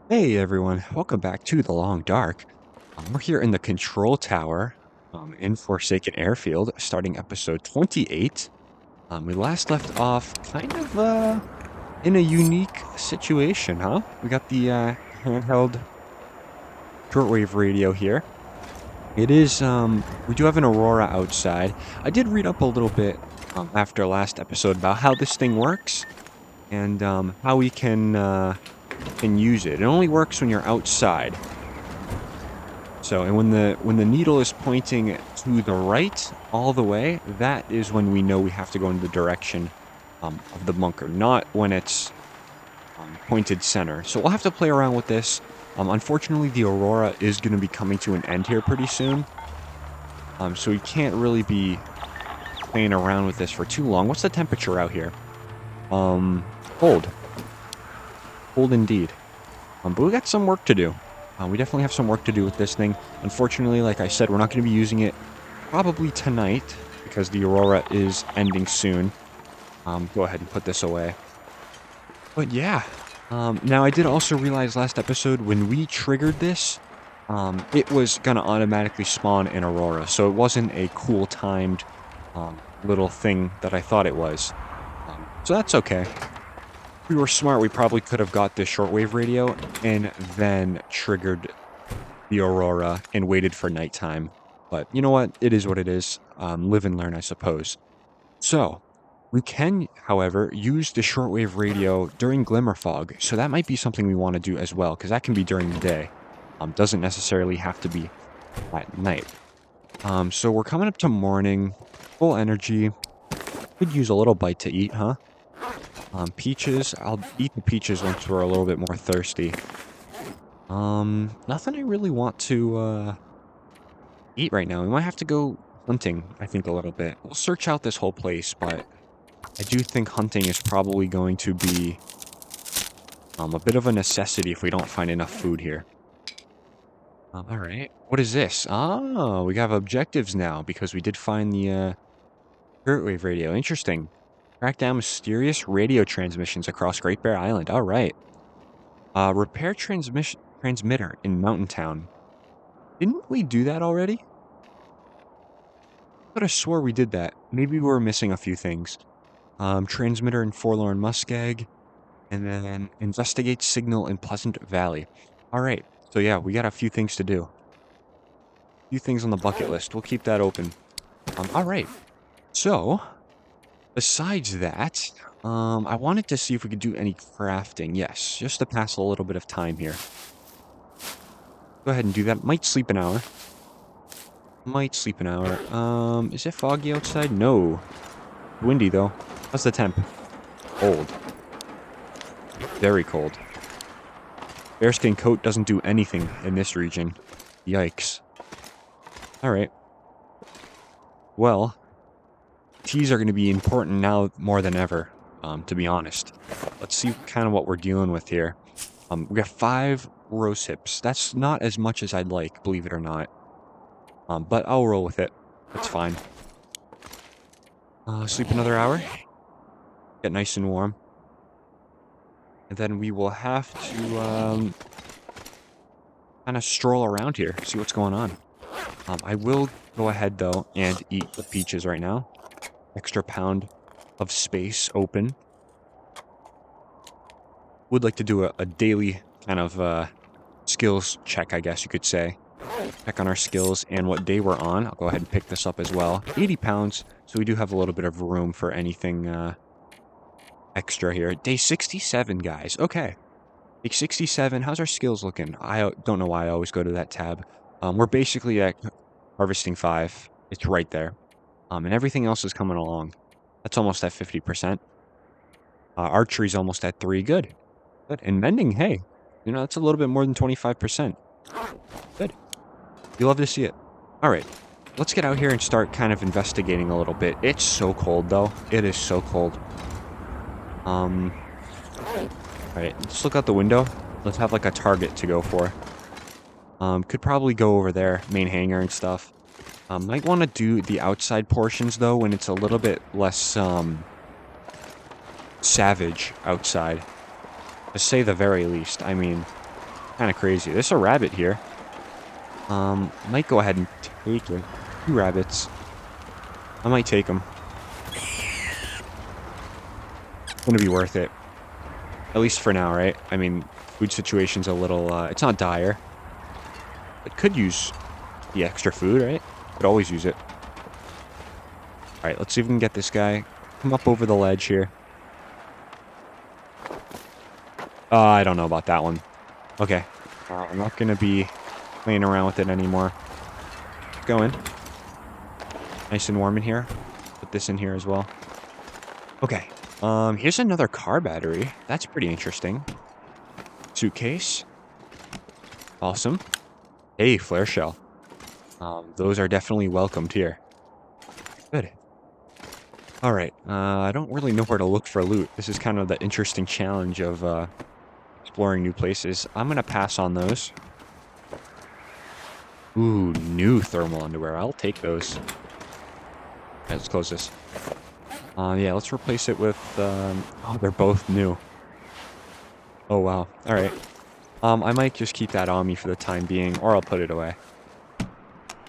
Hey everyone, welcome back to The Long Dark. We're here in the control tower in Forsaken Airfield, starting episode 28. We last left off kind of in a unique situation, huh? We got the handheld shortwave radio here. It is, we do have an aurora outside. I did read up a little bit after last episode about how this thing works and how we can use it. It only works when you're outside. So, and when the needle is pointing to the right all the way, that is when we know we have to go in the direction of the bunker, not when it's pointed center. So we'll have to play around with this. Unfortunately, the aurora is going to be coming to an end here pretty soon. So we can't really be playing around with this for too long. What's the temperature out here? Cold. Cold indeed. But we got some work to do. We definitely have some work to do with this thing. Unfortunately, like I said, we're not going to be using it probably tonight because the aurora is ending soon. Go ahead and put this away. But yeah, now I did also realize last episode when we triggered this, it was going to automatically spawn an aurora. So it wasn't a cool timed little thing that I thought it was. So that's okay. If we were smart, we probably could have got this shortwave radio and then triggered the aurora and waited for nighttime. But you know what? It is what it is. Live and learn, I suppose. So, we can, however, use the shortwave radio during glimmer fog. So that might be something we want to do as well, because that can be during the day. Doesn't necessarily have to be at night. So we're coming up to morning, full energy. Could use a little bite to eat, huh? Peaches. I'll eat the peaches once we're a little bit more thirsty. Nothing I really want to, eat right now. We might have to go hunting, I think, a little bit. We'll search out this whole place, but I do think hunting is probably going to be, a bit of a necessity if we don't find enough food here. Alright. What is this? Oh, we have objectives now, because we did find the, shortwave radio. Interesting. Track down mysterious radio transmissions across Great Bear Island. Alright. Repair transmitter in Mountain Town. Didn't we do that already? I could have swore we did that. Maybe we were missing a few things. Transmitter in Forlorn Muskeg. And then investigate signal in Pleasant Valley. Alright. So yeah, we got a few things to do. A few things on the bucket list. We'll keep that open. Alright. So, besides that, I wanted to see if we could do any crafting. Yes, just to pass a little bit of time here. Go ahead and do that. Might sleep an hour. Might sleep an hour. Is it foggy outside? No. Windy, though. How's the temp? Cold. Very cold. Bearskin coat doesn't do anything in this region. Yikes. Alright. Well, teas are going to be important now more than ever, to be honest. Let's see kind of what we're dealing with here. We got 5 rose hips. That's not as much as I'd like, believe it or not. But I'll roll with it. That's fine. Sleep another hour. Get nice and warm. And then we will have to kind of stroll around here, see what's going on. I will go ahead, though, and eat the peaches right now. Extra pound of space open. Would like to do a daily kind of skills check, I guess you could say. Check on our skills and what day we're on. I'll go ahead and pick this up as well. 80 pounds, so we do have a little bit of room for anything extra here. Day 67, guys. Okay. Day 67. How's our skills looking? I don't know why I always go to that tab. We're basically at harvesting 5. It's right there. And everything else is coming along. That's almost at 50%. Archery's almost at 3. Good. Good. And mending, hey. You know, that's a little bit more than 25%. Good. You love to see it. Alright. Let's get out here and start kind of investigating a little bit. It's so cold, though. It is so cold. Alright, let's look out the window. Let's have like a target to go for. Could probably go over there, main hangar and stuff. Might want to do the outside portions, though, when it's a little bit less, savage outside. To say the very least. I mean, Kind of crazy. There's a rabbit here. Might go ahead and take it. 2 rabbits. I might take them. It's gonna be worth it. At least for now, right? I mean, food situation's a little, it's not dire. But could use the extra food, right? Could always use it. Alright, let's see if we can get this guy. Come up over the ledge here. I don't know about that one. Okay. I'm not gonna be playing around with it anymore. Go in. Nice and warm in here. Put this in here as well. Okay. Here's another car battery. That's pretty interesting. Suitcase. Awesome. Hey, flare shell. Those are definitely welcomed here. Good. Alright, I don't really know where to look for loot. This is kind of the interesting challenge of, exploring new places. I'm gonna pass on those. Ooh, new thermal underwear. I'll take those. Okay, let's close this. Yeah, let's replace it with, oh, they're both new. Oh, wow. Alright. I might just keep that on me for the time being, or I'll put it away.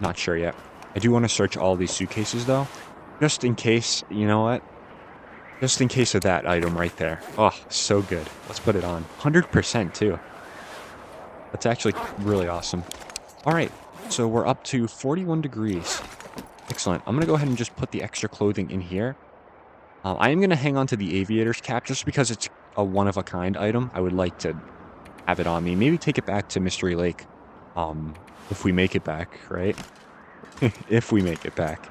Not sure yet. I do want to search all these suitcases, though. Just in case, you know what? Just in case of that item right there. Oh, so good. Let's put it on. 100% too. That's actually really awesome. Alright, so we're up to 41 degrees. Excellent. I'm going to go ahead and just put the extra clothing in here. I am going to hang on to the aviator's cap just because it's a one-of-a-kind item. I would like to have it on me. Maybe take it back to Mystery Lake. If we make it back, right? If we make it back.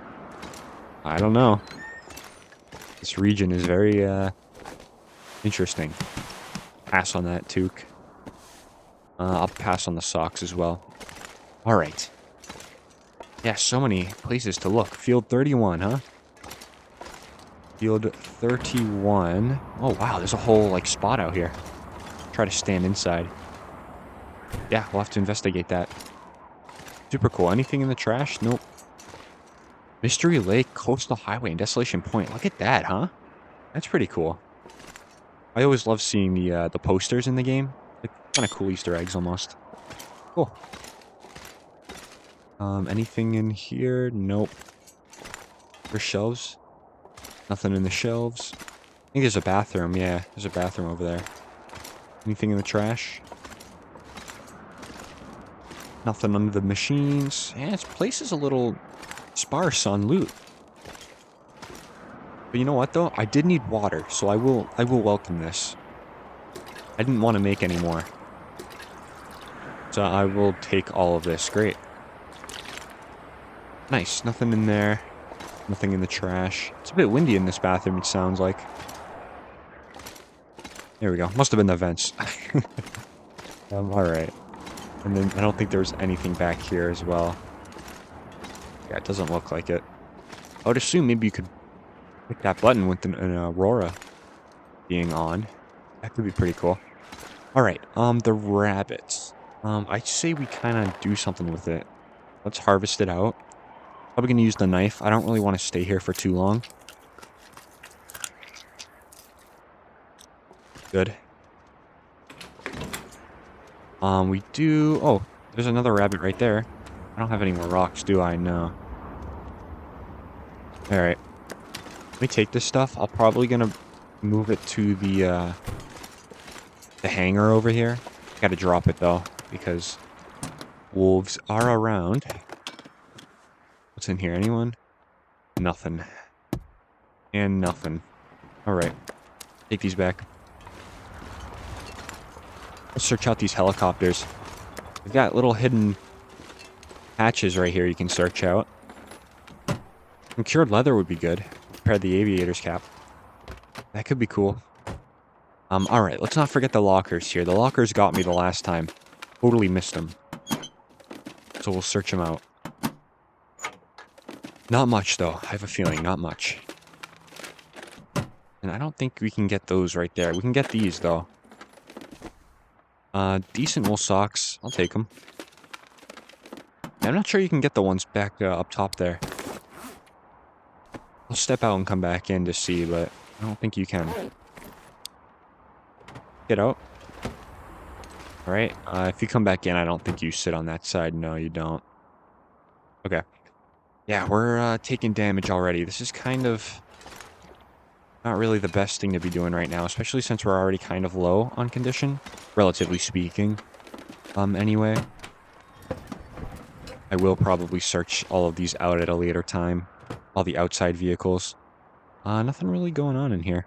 I don't know. This region is very, interesting. Pass on that, Took. I'll pass on the socks as well. Alright. Yeah, so many places to look. Field 31, huh? Field 31. Oh, wow, there's a whole, like, spot out here. Try to stand inside. Yeah, we'll have to investigate that. Super cool. Anything in the trash? Nope. Mystery Lake, Coastal Highway, and Desolation Point. Look at that, huh? That's pretty cool. I always love seeing the posters in the game. Like, kind of cool Easter eggs, almost. Cool. Anything in here? Nope. There's shelves. Nothing in the shelves. I think there's a bathroom. Yeah, there's a bathroom over there. Anything in the trash? Nothing under the machines. Yeah, this place is a little sparse on loot. But you know what, though? I did need water, so I will welcome this. I didn't want to make any more. So I will take all of this. Great. Nice. Nothing in there. Nothing in the trash. It's a bit windy in this bathroom, it sounds like. There we go. Must have been the vents. Alright. And then I don't think there's anything back here as well. Yeah, it doesn't look like it. I would assume maybe you could click that button with an aurora being on. That could be pretty cool. Alright, the rabbits. I'd say we kind of do something with it. Let's harvest it out. Probably gonna use the knife. I don't really want to stay here for too long. Good. We do... Oh, there's another rabbit right there. I don't have any more rocks, do I? No. Alright. Let me take this stuff. I'm probably gonna move it to the hangar over here. Gotta drop it, though, because wolves are around. What's in here? Anyone? Nothing. And nothing. Alright. Take these back. Let's search out these helicopters. We've got little hidden hatches right here you can search out. And cured leather would be good. Compared to the aviator's cap. That could be cool. Alright, let's not forget the lockers here. The lockers got me the last time. Totally missed them. So we'll search them out. Not much, though. I have a feeling, not much. And I don't think we can get those right there. We can get these, though. Decent wool socks. I'll take them. I'm not sure you can get the ones back up top there. I'll step out and come back in to see, but I don't think you can. Get out. All right. If you come back in, I don't think you sit on that side. No, you don't. Okay. Yeah, we're taking damage already. This is kind of not really the best thing to be doing right now, especially since we're already kind of low on condition, relatively speaking. Anyway, I will probably search all of these out at a later time. All the outside vehicles. Nothing really going on in here.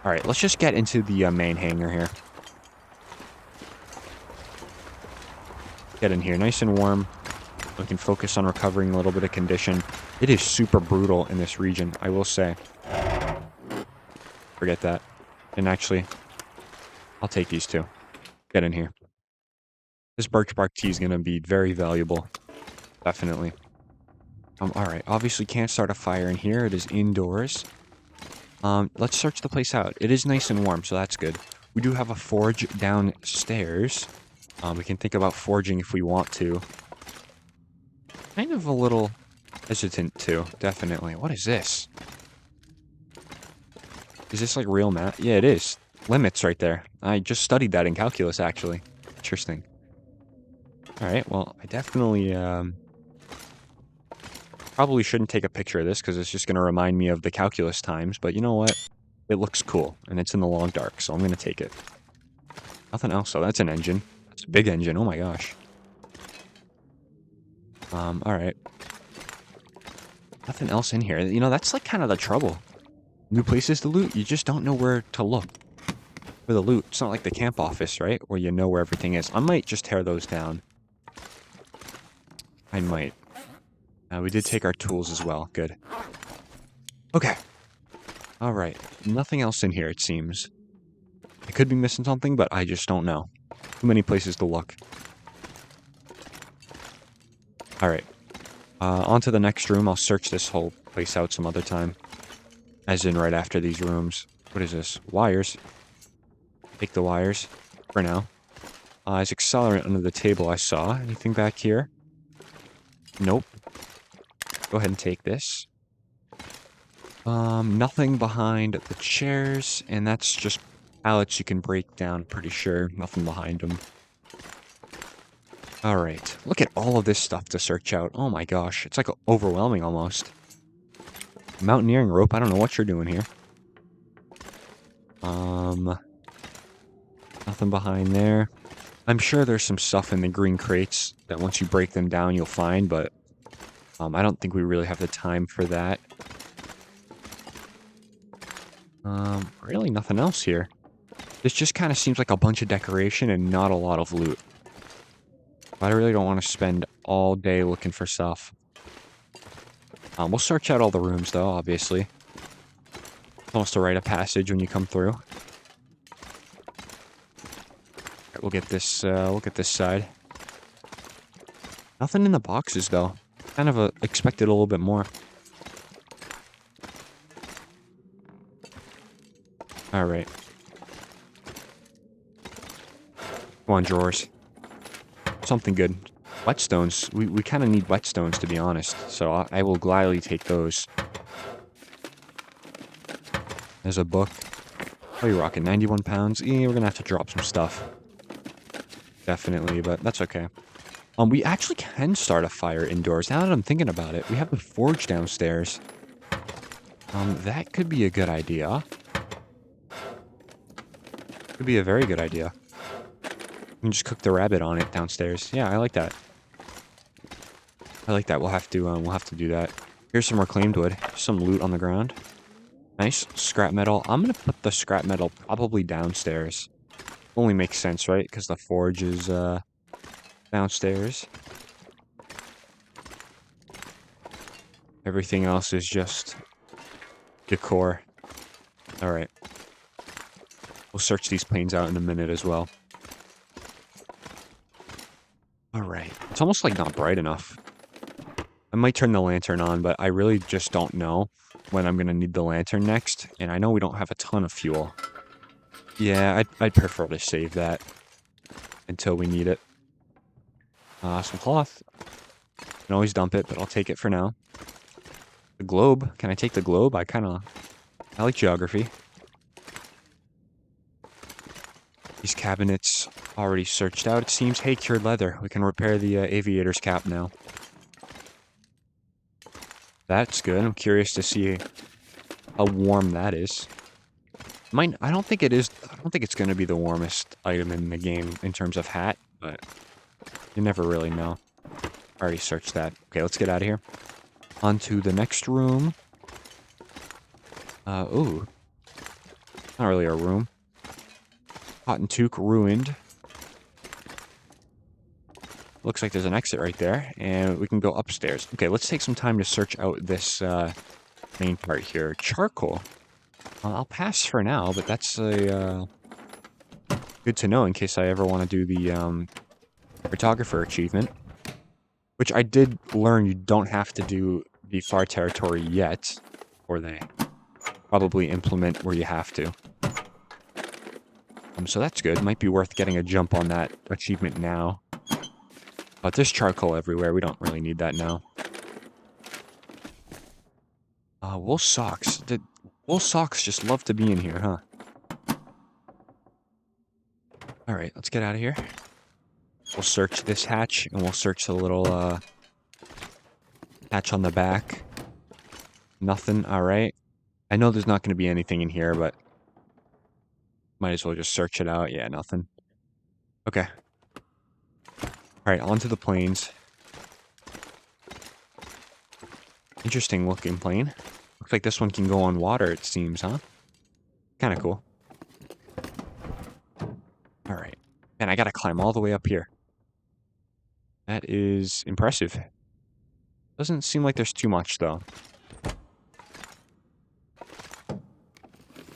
All right, let's just get into the main hangar here. Get in here, nice and warm. We can focus on recovering a little bit of condition. It is super brutal in this region, I will say. Forget that. And actually, I'll take these two. Get in here. This birch bark tea is going to be very valuable. Definitely. Alright. Obviously can't start a fire in here. It is indoors. Let's search the place out. It is nice and warm, so that's good. We do have a forge downstairs. We can think about forging if we want to. Kind of a little hesitant to, definitely. What is this? Is this like real math? Yeah, it is. Limits right there. I just studied that in calculus, actually. Interesting. Alright, well, I definitely, probably shouldn't take a picture of this because it's just going to remind me of the calculus times, but you know what? It looks cool, and it's in the long dark, so I'm going to take it. Nothing else. Oh, that's an engine. That's a big engine. Oh my gosh. Alright. Nothing else in here. You know, that's like kind of the trouble. New places to loot, you just don't know where to look for the loot. It's not like the camp office, right? Where you know where everything is. I might just tear those down. I might. We did take our tools as well. Good. Okay. Alright. Nothing else in here, it seems. I could be missing something, but I just don't know. Too many places to look. Alright. On to the next room. I'll search this whole place out some other time. As in right after these rooms. What is this? Wires. Take the wires. For now. There's accelerant under the table I saw. Anything back here? Nope. Go ahead and take this. Nothing behind the chairs, and that's just pallets you can break down, pretty sure. Nothing behind them. Alright, look at all of this stuff to search out. Oh my gosh, it's like overwhelming almost. Mountaineering rope, I don't know what you're doing here. Nothing behind there. I'm sure there's some stuff in the green crates that once you break them down you'll find, but I don't think we really have the time for that. Really nothing else here. This just kind of seems like a bunch of decoration and not a lot of loot. I really don't want to spend all day looking for stuff. We'll search out all the rooms though, obviously. It's almost a rite of passage when you come through. Alright, we'll get this side. Nothing in the boxes though. Kind of expected a little bit more. Alright. Come on, drawers. Something good. Whetstones. We kind of need whetstones, to be honest. So I will gladly take those. There's a book. Oh, you're rocking 91 pounds. Yeah, we're going to have to drop some stuff. Definitely, but that's okay. We actually can start a fire indoors. Now that I'm thinking about it, we have the forge downstairs. That could be a good idea. Could be a very good idea. We can just cook the rabbit on it downstairs. Yeah, I like that. I like that. We'll have to do that. Here's some reclaimed wood. Some loot on the ground. Nice. Scrap metal. I'm gonna put the scrap metal probably downstairs. Only makes sense, right? Because the forge is downstairs. Everything else is just decor. Alright. We'll search these planes out in a minute as well. Alright. It's almost like not bright enough. I might turn the lantern on, but I really just don't know when I'm going to need the lantern next. And I know we don't have a ton of fuel. Yeah, I'd prefer to save that until we need it. Some cloth. Can always dump it, but I'll take it for now. The globe. Can I take the globe? I like geography. These cabinets already searched out, it seems. Hey, cured leather. We can repair the aviator's cap now. That's good. I'm curious to see how warm that is. I don't think it is. I don't think it's going to be the warmest item in the game in terms of hat, but you never really know. I already searched that. Okay, let's get out of here. On to the next room. Ooh. Not really a room. Hot and Toque ruined. Looks like there's an exit right there, and we can go upstairs. Okay, let's take some time to search out this main part here. Charcoal. I'll pass for now, but that's a good to know in case I ever want to do the photographer achievement. Which I did learn you don't have to do the far territory yet, or they probably implement where you have to. So that's good. Might be worth getting a jump on that achievement now. But there's charcoal everywhere. We don't really need that now. Wool socks. Wool socks just love to be in here, huh? Alright, let's get out of here. We'll search this hatch, and we'll search the little, hatch on the back. Nothing, alright. I know there's not going to be anything in here, but might as well just search it out. Yeah, nothing. Okay. Alright, onto the planes. Interesting looking plane. Looks like this one can go on water, it seems, huh? Kind of cool. Alright. And I gotta climb all the way up here. That is impressive. Doesn't seem like there's too much, though.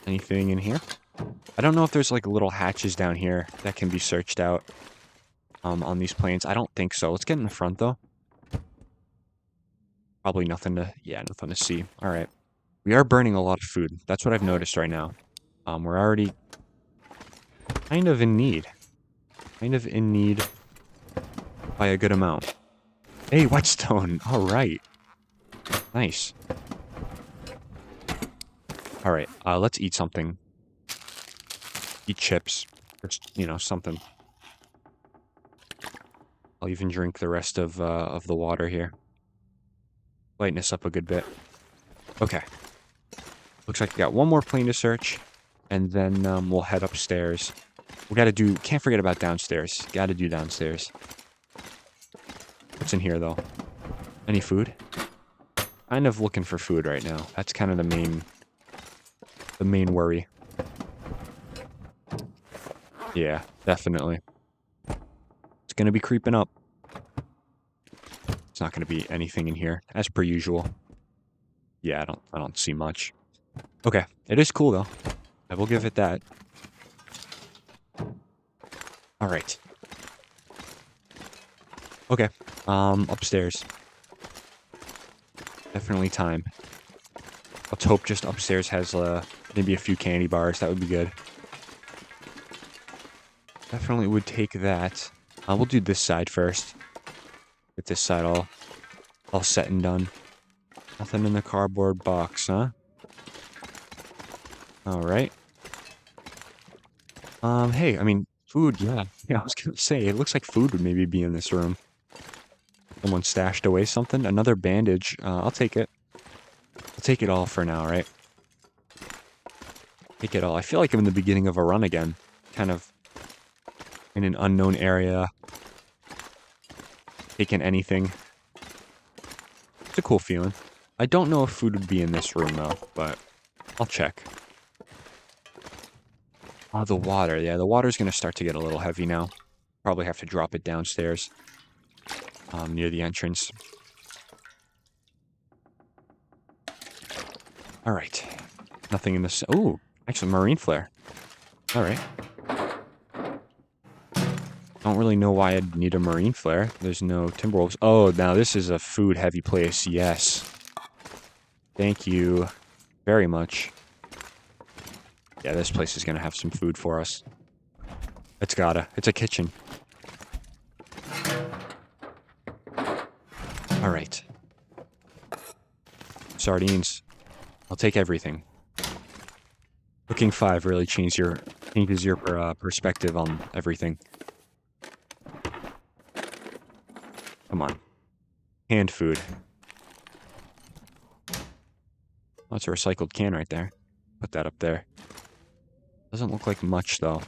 Anything in here? I don't know if there's, like, little hatches down here that can be searched out on these planes. I don't think so. Let's get in the front, though. Probably nothing to... Yeah, nothing to see. Alright. We are burning a lot of food. That's what I've noticed right now. We're already kind of in need. Kind of in need by a good amount. Hey, whetstone! Alright. Nice. Alright, let's eat something. Eat chips. Or, you know, something. I'll even drink the rest of the water here. Lighten us up a good bit. Okay. Looks like we got one more plane to search. And then we'll head upstairs. We gotta do... Can't forget about downstairs. Gotta do downstairs. What's in here, though? Any food? Kind of looking for food right now. That's kind of the main worry. Yeah, definitely. It's gonna be creeping up. It's not gonna be anything in here, as per usual. Yeah, I don't see much. Okay, it is cool though. I will give it that. Alright. Okay. Upstairs. Definitely time. Let's hope just upstairs has maybe a few candy bars. That would be good. Definitely would take that. We'll do this side first. Get this side all set and done. Nothing in the cardboard box, huh? Alright. Hey, I mean, food, yeah. Yeah, I was gonna say, it looks like food would maybe be in this room. Someone stashed away something. Another bandage. I'll take it. I'll take it all for now, right? Take it all. I feel like I'm in the beginning of a run again. Kind of in an unknown area. Taking anything. It's a cool feeling. I don't know if food would be in this room, though, but I'll check. Oh, the water. Yeah, the water's going to start to get a little heavy now. Probably have to drop it downstairs. Near the entrance. Alright. Nothing in this... Oh, actually, marine flare. Alright. Don't really know why I'd need a marine flare. There's no timberwolves. Oh, now this is a food-heavy place. Yes. Thank you very much. Yeah, this place is going to have some food for us. It's gotta. It's a kitchen. Alright. Sardines. I'll take everything. Cooking 5 really changed your Changes your perspective on everything. Come on. Canned food. Oh, it's a recycled can right there. Put that up there. Doesn't look like much, though.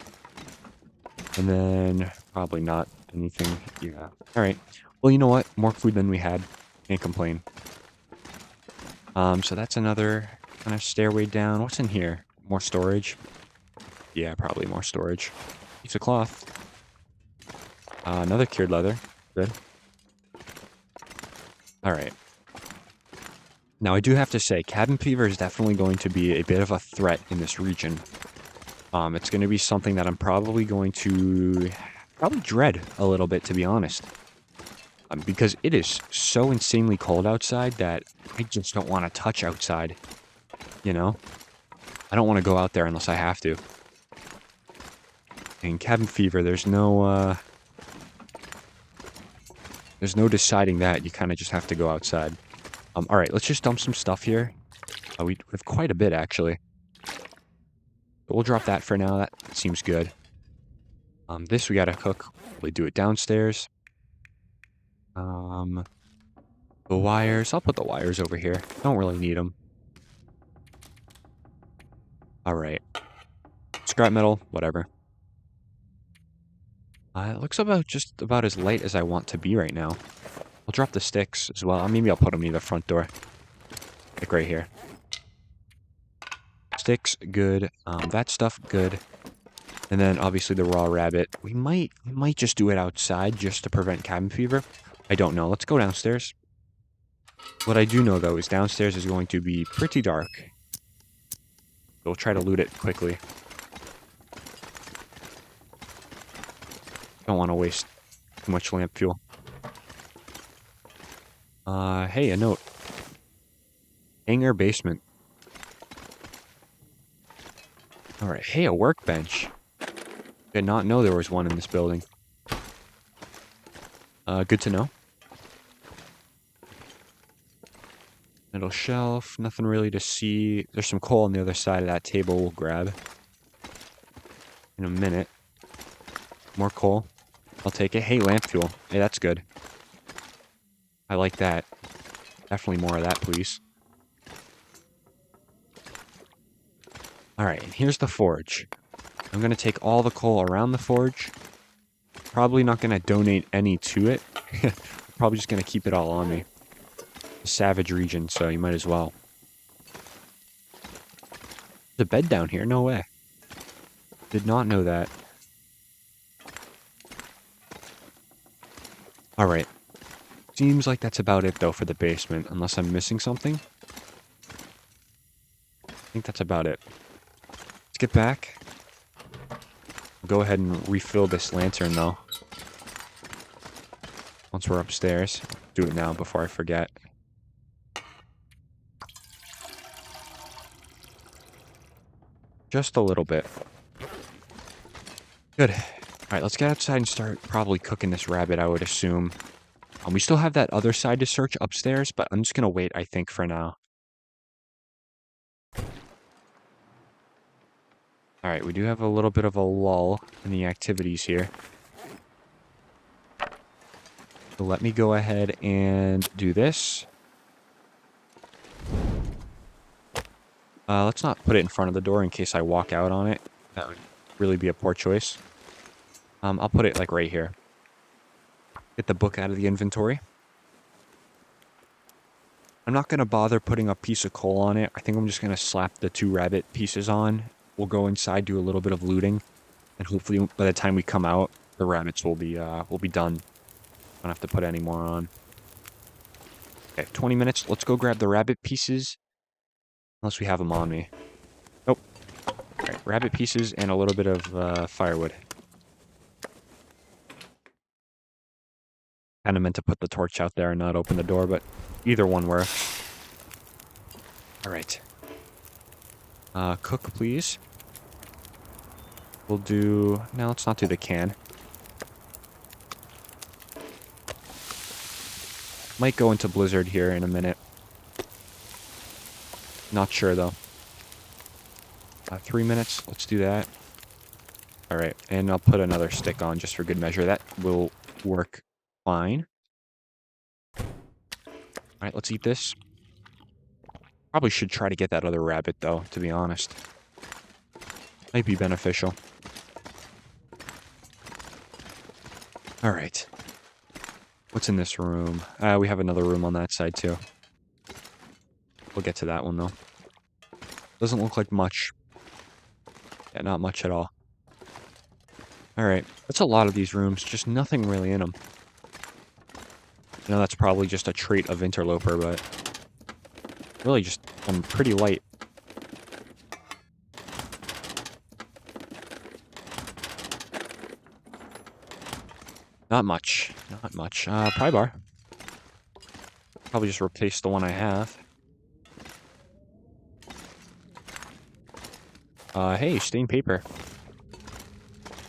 And then probably not anything. Yeah. All right. Well, you know what? More food than we had. Can't complain. So that's another kind of stairway down. What's in here? More storage? Yeah, probably more storage. Piece of cloth. Another cured leather. Good. All right. Now, I do have to say, cabin fever is definitely going to be a bit of a threat in this region. It's going to be something that I'm probably going to dread a little bit, to be honest. Because it is so insanely cold outside that I just don't want to touch outside, you know? I don't want to go out there unless I have to. In cabin fever, there's no deciding that. You kind of just have to go outside. All right, let's just dump some stuff here. We have quite a bit, actually. But we'll drop that for now. That seems good. This we gotta cook. We do it downstairs. The wires. I'll put the wires over here. Don't really need them. All right. Scrap metal, whatever. It looks just about as light as I want to be right now. I'll drop the sticks as well. Maybe I'll put them near the front door. Like right here. Sticks, good. That stuff, good. And then obviously the raw rabbit. We might just do it outside just to prevent cabin fever. I don't know. Let's go downstairs. What I do know though is downstairs is going to be pretty dark. We'll try to loot it quickly. Don't want to waste too much lamp fuel. Hey, a note. Hangar basement. Alright, hey, a workbench. Did not know there was one in this building. Good to know. Middle shelf, nothing really to see. There's some coal on the other side of that table we'll grab. In a minute. More coal. I'll take it. Hey, lamp fuel. Hey, that's good. I like that. Definitely more of that, please. Alright, and here's the forge. I'm going to take all the coal around the forge. Probably not going to donate any to it. Probably just going to keep it all on me. A savage region, so you might as well. There's a bed down here? No way. Did not know that. Alright. Seems like that's about it, though, for the basement. Unless I'm missing something. I think that's about it. Let's get back. Go ahead and refill this lantern, though. Once we're upstairs. Do it now before I forget. Just a little bit. Good. Alright, let's get outside and start probably cooking this rabbit, I would assume. We still have that other side to search upstairs, but I'm just going to wait, I think, for now. Alright, we do have a little bit of a lull in the activities here. So let me go ahead and do this. Let's not put it in front of the door in case I walk out on it. That would really be a poor choice. I'll put it, like, right here. Get the book out of the inventory. I'm not going to bother putting a piece of coal on it. I think I'm just going to slap the 2 rabbit pieces on. We'll go inside, do a little bit of looting. And hopefully, by the time we come out, the rabbits will be done. Don't have to put any more on. Okay, 20 minutes. Let's go grab the rabbit pieces. Unless we have them on me. Nope. Alright, rabbit pieces and a little bit of firewood. Kind of meant to put the torch out there and not open the door, but either one works. Alright. Cook, please. We'll do... No, let's not do the can. Might go into Blizzard here in a minute. Not sure, though. 3 minutes. Let's do that. All right, and I'll put another stick on just for good measure. That will work fine. All right, let's eat this. Probably should try to get that other rabbit, though, to be honest. Might be beneficial. All right. What's in this room? We have another room on that side, too. We'll get to that one, though. Doesn't look like much. Yeah, not much at all. All right. That's a lot of these rooms. Just nothing really in them. I know that's probably just a trait of Interloper, but really just pretty light. Not much. Not much. Pry bar. Probably just replace the one I have. Hey, stained paper.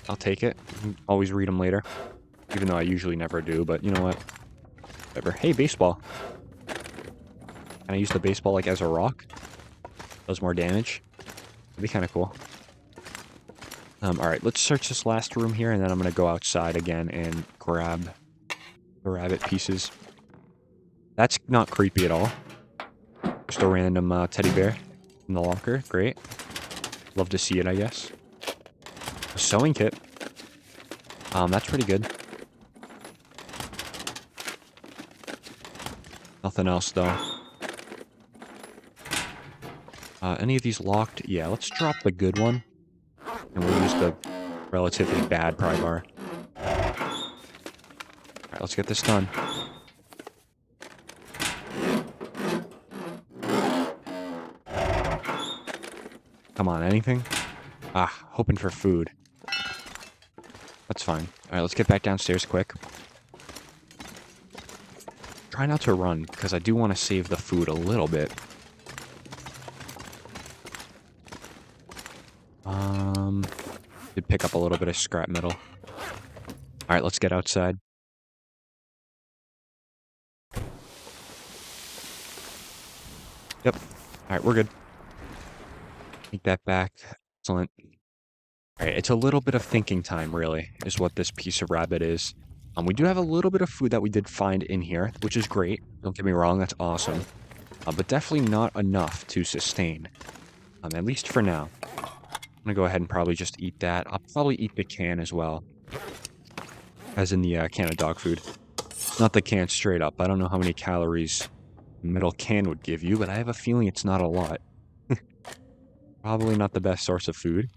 I'll take it. Always read them later. Even though I usually never do, but you know what? Whatever. Hey, baseball. Can I use the baseball like as a rock? Does more damage. That'd be kind of cool. Alright, let's search this last room here, and then I'm going to go outside again and grab the rabbit pieces. That's not creepy at all. Just a random teddy bear in the locker. Great. Love to see it, I guess. A sewing kit. That's pretty good. Nothing else, though. Any of these locked? Yeah, let's drop the good one. And we'll use the relatively bad pry bar. Alright, let's get this done. Come on, anything? Hoping for food. That's fine. Alright, let's get back downstairs quick. Try not to run, because I do want to save the food a little bit. Did pick up a little bit of scrap metal. Alright, let's get outside. Yep. Alright, we're good. Take that back. Excellent. Alright, it's a little bit of thinking time, really, is what this piece of rabbit is. We do have a little bit of food that we did find in here, which is great. Don't get me wrong, that's awesome. But definitely not enough to sustain. At least for now. I'm gonna go ahead and probably just eat that. I'll probably eat the can as well. As in the can of dog food. Not the can straight up. I don't know how many calories a metal can would give you, but I have a feeling it's not a lot. Probably not the best source of food.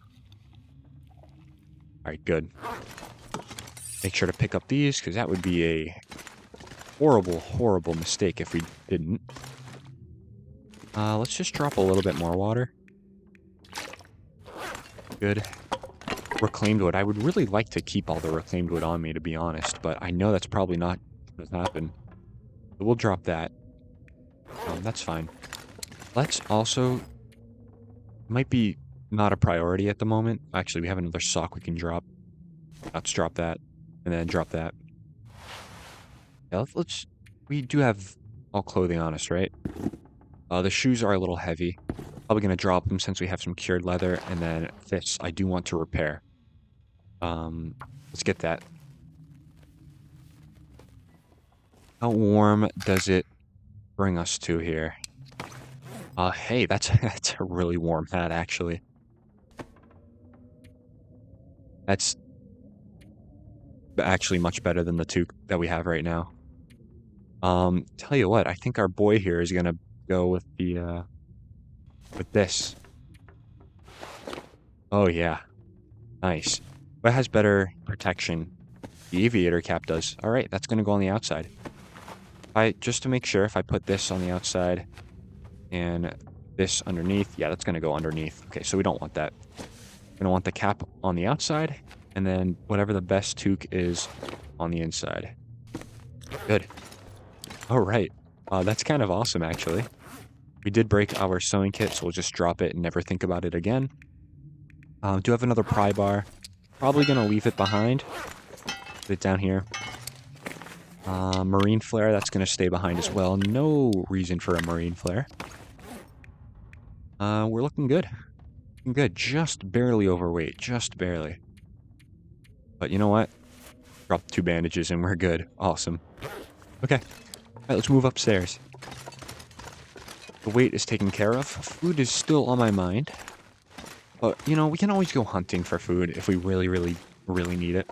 Alright, good. Make sure to pick up these, because that would be a horrible, horrible mistake if we didn't. Let's just drop a little bit more water. Good. Reclaimed wood. I would really like to keep all the reclaimed wood on me, to be honest, but I know that's probably not going to happen. So we'll drop that. That's fine. Let's also... Might be not a priority at the moment. Actually, we have another sock we can drop. Let's drop that. And then drop that. Yeah, let's... We do have all clothing on us, right? The shoes are a little heavy. Probably going to drop them since we have some cured leather. And then this, I do want to repair. Let's get that. How warm does it bring us to here? Hey, that's a really warm hat, actually. That's actually much better than the two that we have right now. Tell you what, I think our boy here is gonna go with the, with this. Oh, yeah. Nice. But it has better protection. The aviator cap does. Alright, that's gonna go on the outside. Just to make sure, if I put this on the outside and this underneath, yeah, that's gonna go underneath. Okay, so we don't want that. We're gonna want the cap on the outside, and then whatever the best toque is on the inside. Good. Alright. That's kind of awesome, actually. We did break our sewing kit, so we'll just drop it and never think about it again. Do have another pry bar. Probably gonna leave it behind. Put it down here. Marine flare, that's gonna stay behind as well. No reason for a marine flare. We're looking good. Looking good. Just barely overweight. Just barely. But you know what? Drop 2 bandages and we're good. Awesome. Okay. Alright, let's move upstairs. The weight is taken care of. Food is still on my mind. But, you know, we can always go hunting for food if we really, really, really need it.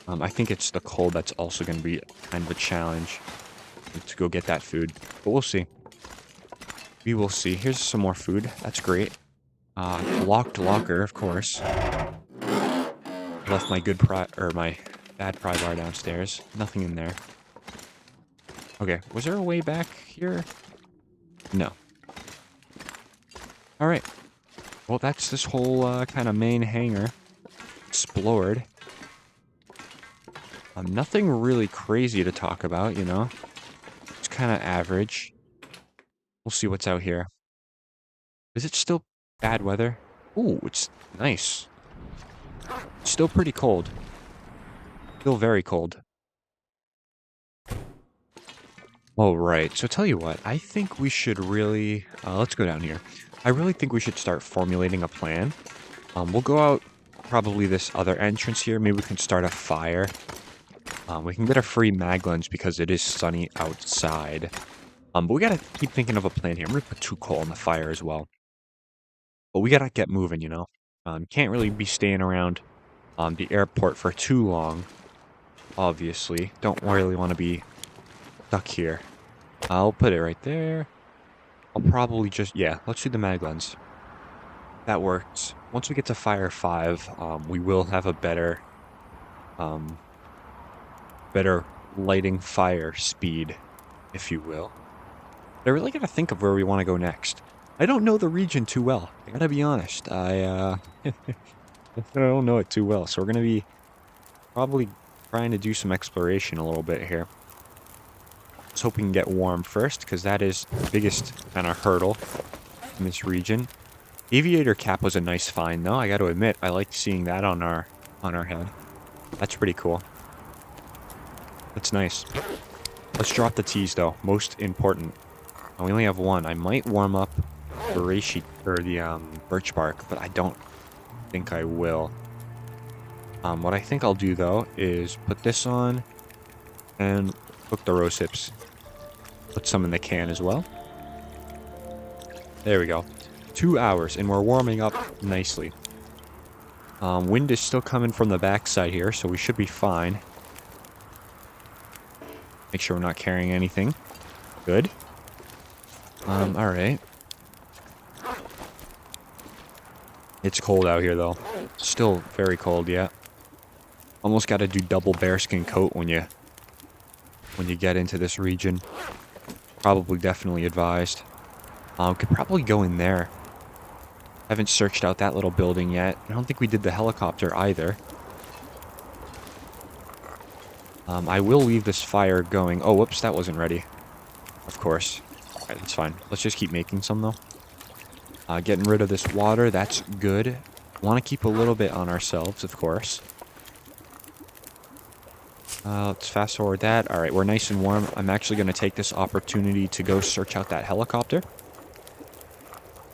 I think it's the cold that's also going to be kind of a challenge to go get that food. But we'll see. We will see. Here's some more food. That's great. Locked locker, of course. Left my good my bad pry bar downstairs. Nothing in there. Okay, was there a way back here? No. Alright. Well, that's this whole kind of main hangar explored. Nothing really crazy to talk about, you know? It's kind of average. We'll see what's out here. Is it still bad weather? Ooh, it's nice. Still pretty cold. Still very cold. All right, so tell you what, I think we should really... let's go down here. I really think we should start formulating a plan. We'll go out probably this other entrance here. Maybe we can start a fire. We can get a free mag lens because it is sunny outside. But we gotta keep thinking of a plan here. I'm gonna put 2 coal on the fire as well. But we gotta get moving, you know? Can't really be staying around the airport for too long, obviously. Don't really want to be stuck here. I'll put it right there. I'll probably just... yeah, let's do the mag lens. That works. Once we get to fire 5, we will have a better... better lighting fire speed, if you will. But I really gotta think of where we want to go next. I don't know the region too well. I gotta be honest. I don't know it too well. So we're gonna be probably trying to do some exploration a little bit here. Let's hope we can get warm first, because that is the biggest kind of hurdle in this region. Aviator cap was a nice find, though. I got to admit, I liked seeing that on our head. That's pretty cool. That's nice. Let's drop the teas, though. Most important. We only have 1. I might warm up the reishi or the birch bark, but I don't think I will. What I think I'll do, though, is put this on and cook the rose hips. Put some in the can as well. There we go. 2 hours, and we're warming up nicely. Wind is still coming from the backside here, so we should be fine. Make sure we're not carrying anything. Good. Alright. It's cold out here, though. Still very cold, yeah. Almost got to do double bearskin coat when you get into this region. Probably definitely advised. Could probably go in there. Haven't searched out that little building yet. I don't think we did the helicopter either. I will leave this fire going. Oh, whoops, that wasn't ready. Of course. Alright, that's fine. Let's just keep making some, though. Getting rid of this water, that's good. Want to keep a little bit on ourselves, of course. Let's fast forward that. Alright, we're nice and warm. I'm actually going to take this opportunity to go search out that helicopter.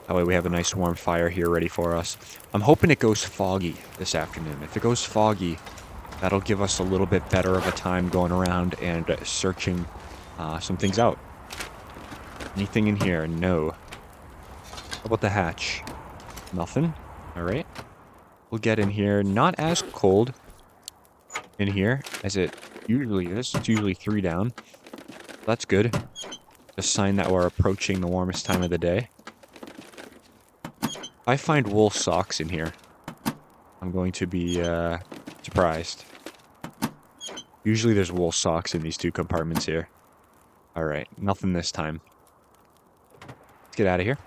That way we have a nice warm fire here ready for us. I'm hoping it goes foggy this afternoon. If it goes foggy, that'll give us a little bit better of a time going around and searching some things out. Anything in here? No. How about the hatch? Nothing. Alright. We'll get in here. Not as cold in here as it usually is. It's usually 3 down. That's good. A sign that we're approaching the warmest time of the day. If I find wool socks in here, I'm going to be surprised. Usually there's wool socks in these 2 compartments here. Alright, nothing this time. Let's get out of here.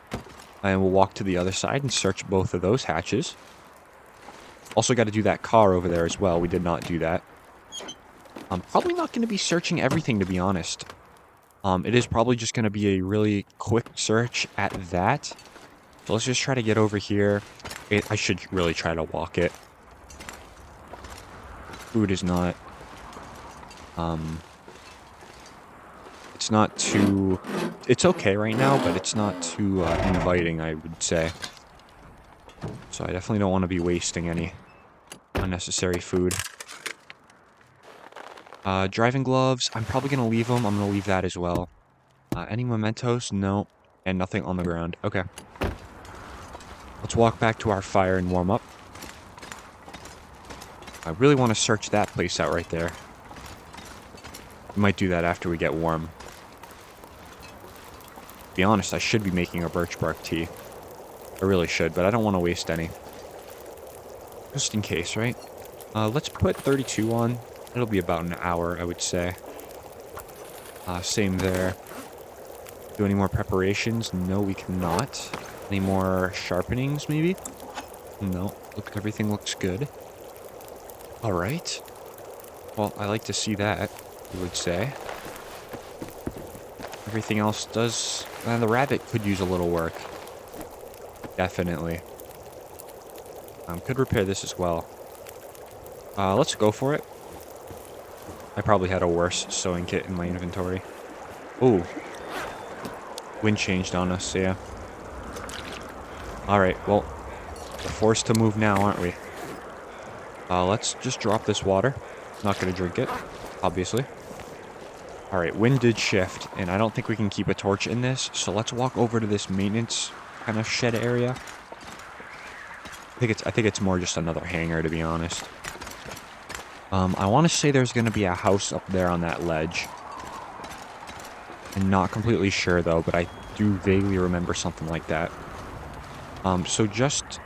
And we'll walk to the other side and search both of those hatches. Also got to do that car over there as well. We did not do that. I'm probably not going to be searching everything, to be honest. It is probably just going to be a really quick search at that. So let's just try to get over here. I should really try to walk it. Food is not... it's not too... It's okay right now, but it's not too inviting, I would say. So I definitely don't want to be wasting any. unnecessary food. Driving gloves, I'm probably going to leave them. I'm going to leave that as well. Any mementos? No. And nothing on the ground. Okay. Let's walk back to our fire and warm up. I really want to search that place out right there. We might do that after we get warm. To be honest, I should be making a birch bark tea. I really should, but I don't want to waste any. Just in case, right? Let's put 32 on. It'll be about an hour, I would say. Same there. Do any more preparations? No, we cannot. Any more sharpenings, maybe? No. Look, everything looks good. Alright. Well, I like to see that, you would say. Everything else does... the rabbit could use a little work. Definitely. Could repair this as well. Let's go for it. I probably had a worse sewing kit in my inventory. Ooh. Wind changed on us, yeah. Alright, well, we're forced to move now, aren't we? Let's just drop this water. Not gonna drink it, obviously. Alright, wind did shift, and I don't think we can keep a torch in this, so let's walk over to this maintenance kind of shed area. I think it's more just another hangar, to be honest. I want to say there's gonna be a house up there on that ledge. I'm not completely sure, though, but I do vaguely remember something like that. So just...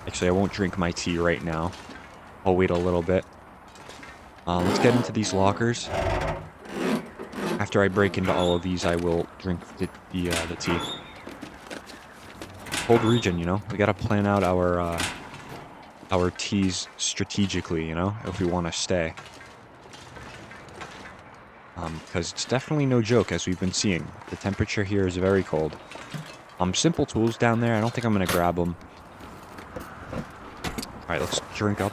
Actually, I won't drink my tea right now. I'll wait a little bit. Let's get into these lockers. After I break into all of these, I will drink the tea. Cold region, you know? We gotta plan out our teas strategically, you know? If we want to stay. Because it's definitely no joke, as we've been seeing. The temperature here is very cold. Simple tools down there. I don't think I'm gonna grab them. Alright, let's drink up.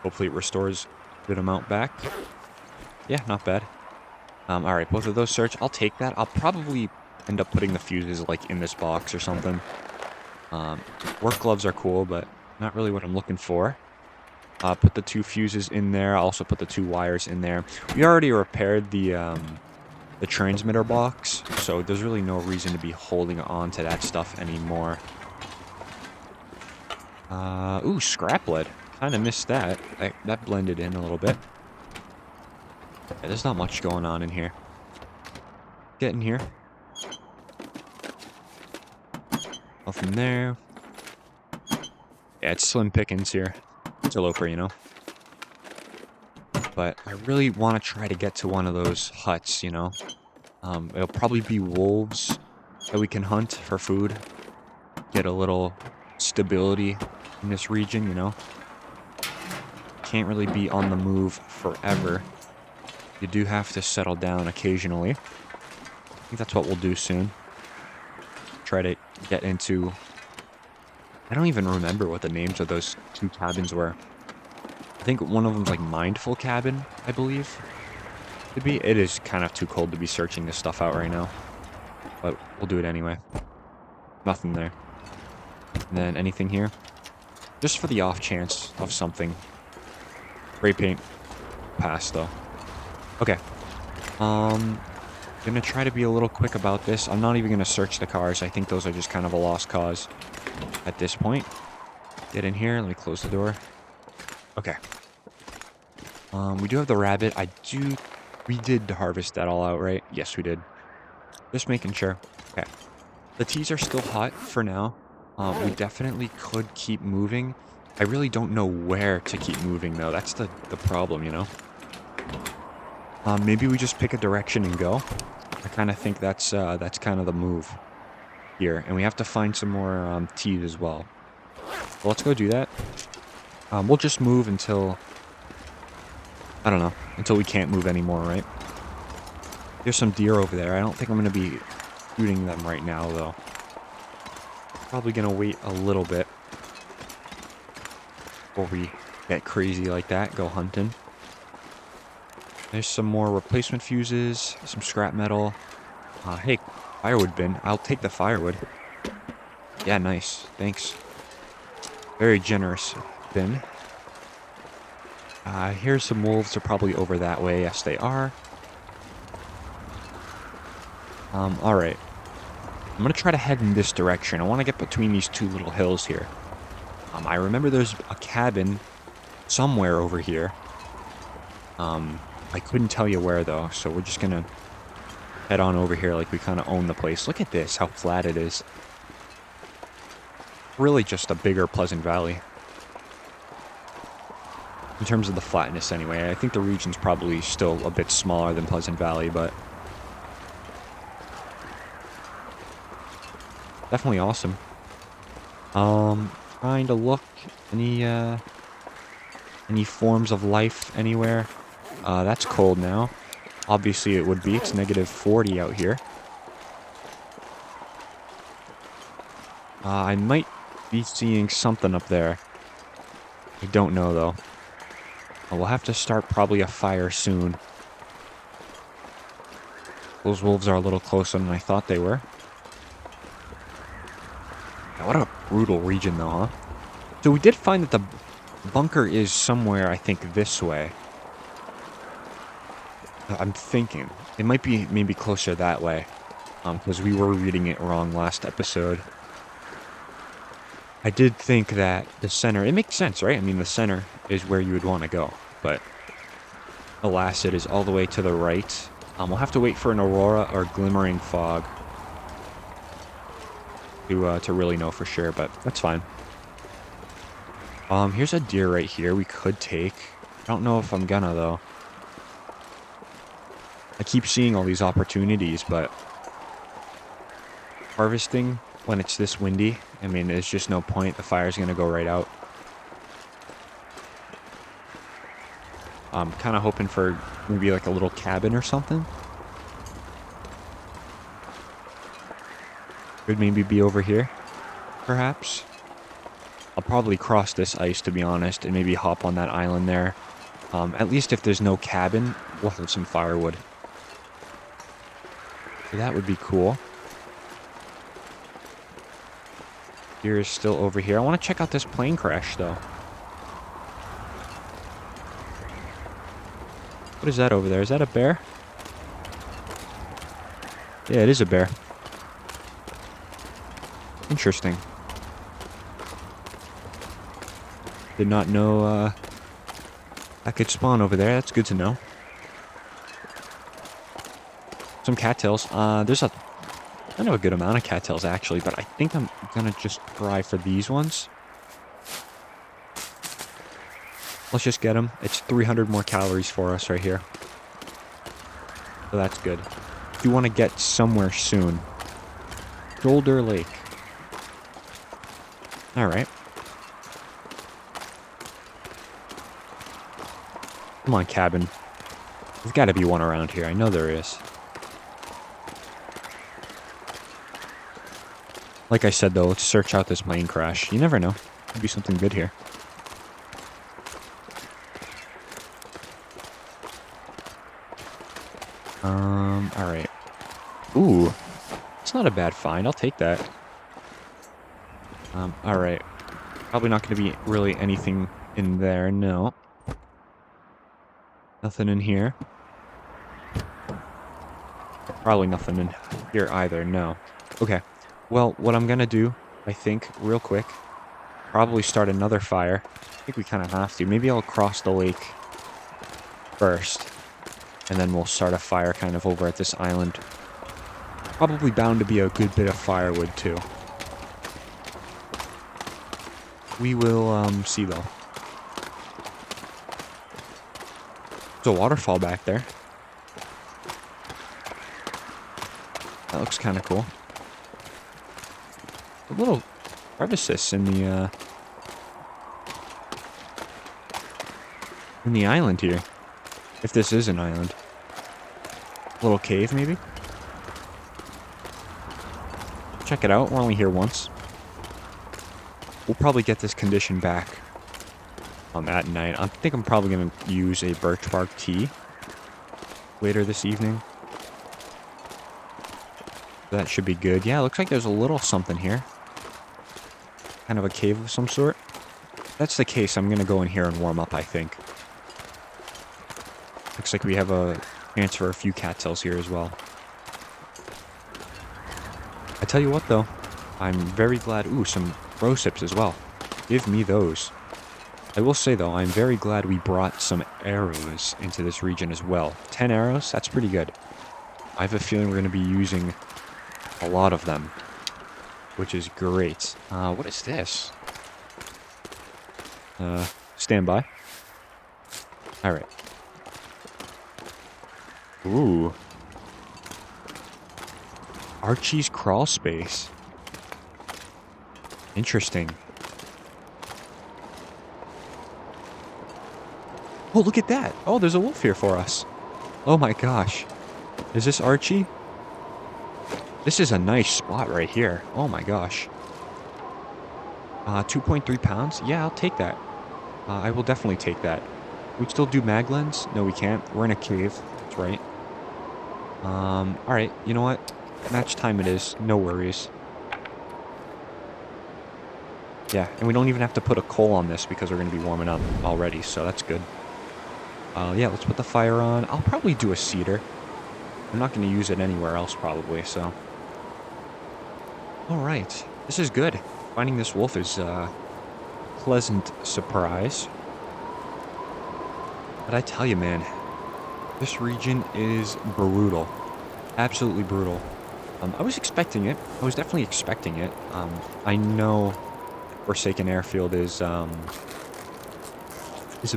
Hopefully it restores a good amount back. Yeah, not bad. Alright, both of those search. I'll take that. I'll probably end up putting the fuses, like, in this box or something. Work gloves are cool, but not really what I'm looking for. Put the 2 fuses in there. I'll also put the 2 wires in there. We already repaired the transmitter box, so there's really no reason to be holding on to that stuff anymore. Ooh, scrap lead. Kind of missed that. That blended in a little bit. Yeah, there's not much going on in here. Get in here. Nothing there. Yeah, it's slim pickings here. Interloper, you know. But I really want to try to get to one of those huts, you know. It'll probably be wolves that we can hunt for food. Get a little stability in this region, you know. Can't really be on the move forever. You do have to settle down occasionally. I think that's what we'll do soon. Try to get into... I don't even remember what the names of those 2 cabins were. I think one of them's like Mindful Cabin, I believe. It is kind of too cold to be searching this stuff out right now. But we'll do it anyway. Nothing there. And then anything here? Just for the off chance of something. Spray paint. Pass, though. Okay. Gonna try to be a little quick about this. I'm not even gonna search the cars. I think those are just kind of a lost cause at this point. Get in here. Let me close the door. Okay. We do have the rabbit. We did harvest that all out, right? Yes, we did. Just making sure. Okay. The teas are still hot for now. We definitely could keep moving. I really don't know where to keep moving, though. That's the problem, you know? Maybe we just pick a direction and go. I kind of think that's kind of the move here. And we have to find some more teas as well. So let's go do that. We'll just move until... I don't know. Until we can't move anymore, right? There's some deer over there. I don't think I'm going to be shooting them right now, though. Probably going to wait a little bit before we get crazy like that. Go hunting. There's some more replacement fuses. Some scrap metal. Hey, firewood bin. I'll take the firewood. Yeah, nice. Thanks. Very generous bin. Here's some wolves. They're probably over that way. Yes, they are. All right. I'm going to try to head in this direction. I want to get between these two little hills here. I remember there's a cabin somewhere over here. I couldn't tell you where, though, so we're just going to head on over here like we kind of own the place. Look at this, how flat it is. Really just a bigger Pleasant Valley. In terms of the flatness, anyway. I think the region's probably still a bit smaller than Pleasant Valley, but definitely awesome. Trying to look any forms of life anywhere. That's cold now. Obviously it would be. It's negative 40 out here. I might be seeing something up there. I don't know, though. We'll have to start probably a fire soon. Those wolves are a little closer than I thought they were. Yeah, what a brutal region, though, huh? So we did find that the bunker is somewhere, I think, this way. I'm thinking. It might be maybe closer that way. Because we were reading it wrong last episode. I did think that the center... It makes sense, right? I mean, the center is where you would want to go. But alas, it is all the way to the right. We'll have to wait for an aurora or glimmering fog to really know for sure, but that's fine. Here's a deer right here we could take. I don't know if I'm gonna, though. I keep seeing all these opportunities, but harvesting when it's this windy, I mean, there's just no point. The fire's gonna go right out. I'm kind of hoping for maybe like a little cabin or something. Could maybe be over here, perhaps. I'll probably cross this ice, to be honest, and maybe hop on that island there. At least if there's no cabin, we'll have some firewood. So that would be cool. Deer is still over here. I want to check out this plane crash, though. What is that over there? Is that a bear? Yeah, it is a bear. Interesting. Did not know I could spawn over there. That's good to know. Some cattails. There's a kind of a good amount of cattails, actually, but I think I'm gonna just try for these ones. Let's just get them. It's 300 more calories for us right here. So that's good. If you want to get somewhere soon. Shoulder Lake. Alright. Come on, cabin. There's got to be one around here. I know there is. Like I said, though, let's search out this plane crash. You never know. Could be something good here. Alright. Ooh. It's not a bad find. I'll take that. Alright. Probably not going to be really anything in there. No. Nothing in here. Probably nothing in here either. No. Okay. Well, what I'm going to do, I think, real quick, probably start another fire. I think we kind of have to. Maybe I'll cross the lake first. And then we'll start a fire kind of over at this island. Probably bound to be a good bit of firewood, too. We will, see, though. There's a waterfall back there. That looks kind of cool. A little crevices in the island here. If this is an island. A little cave, maybe? Check it out. We're only here once. We'll probably get this condition back at night. I think I'm probably going to use a birch bark tea later this evening. That should be good. Yeah, it looks like there's a little something here. Kind of a cave of some sort. that's the case, I'm gonna go in here and warm up, I think. Looks like we have a chance for a few cattails here as well. I tell you what, though. I'm very glad... Ooh, some rose hips as well. Give me those. I will say, though, I'm very glad we brought some arrows into this region as well. 10 arrows? That's pretty good. I have a feeling we're going to be using a lot of them, which is great. What is this? Stand by. Alright. Ooh. Archie's crawl space. Interesting. Oh, look at that. Oh, there's a wolf here for us. Oh my gosh. Is this Archie? This is a nice spot right here. Oh my gosh. 2.3 pounds? Yeah, I'll take that. I will definitely take that. We still do mag lens? No, we can't. We're in a cave. That's right. Alright. You know what? Match time it is. No worries. Yeah, and we don't even have to put a coal on this because we're going to be warming up already, so that's good. Yeah, let's put the fire on. I'll probably do a cedar. I'm not going to use it anywhere else probably, so... Alright. This is good. Finding this wolf is a pleasant surprise. But I tell you, man, this region is brutal. Absolutely brutal. I was expecting it. I was definitely expecting it. I know Forsaken Airfield is a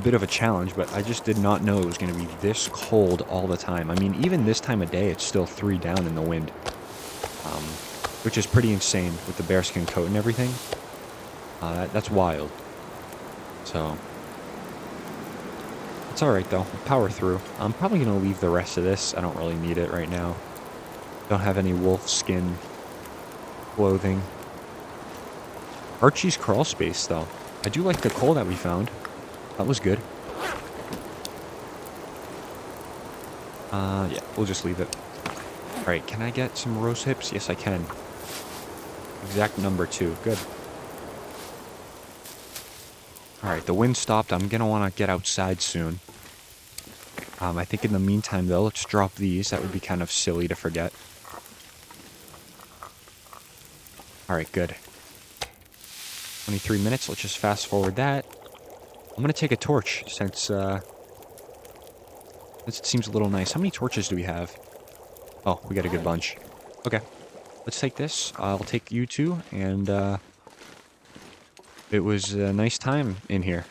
bit of a challenge, but I just did not know it was going to be this cold all the time. I mean, even this time of day, it's still 3 down in the wind. Which is pretty insane with the bearskin coat and everything. That's wild. So, it's alright though. We'll power through. I'm probably going to leave the rest of this. I don't really need it right now. Don't have any wolf skin clothing. Archie's crawl space though. I do like the coal that we found. That was good. Yeah, we'll just leave it. Alright, can I get some rose hips? Yes, I can. Exact number 2. Good. Alright, the wind stopped. I'm gonna want to get outside soon. I think in the meantime, though, let's drop these. That would be kind of silly to forget. Alright, good. 23 minutes. Let's just fast forward that. I'm gonna take a torch, since it seems a little nice. How many torches do we have? Oh, we got a good bunch. Okay. Let's take this. I'll take you two, and it was a nice time in here.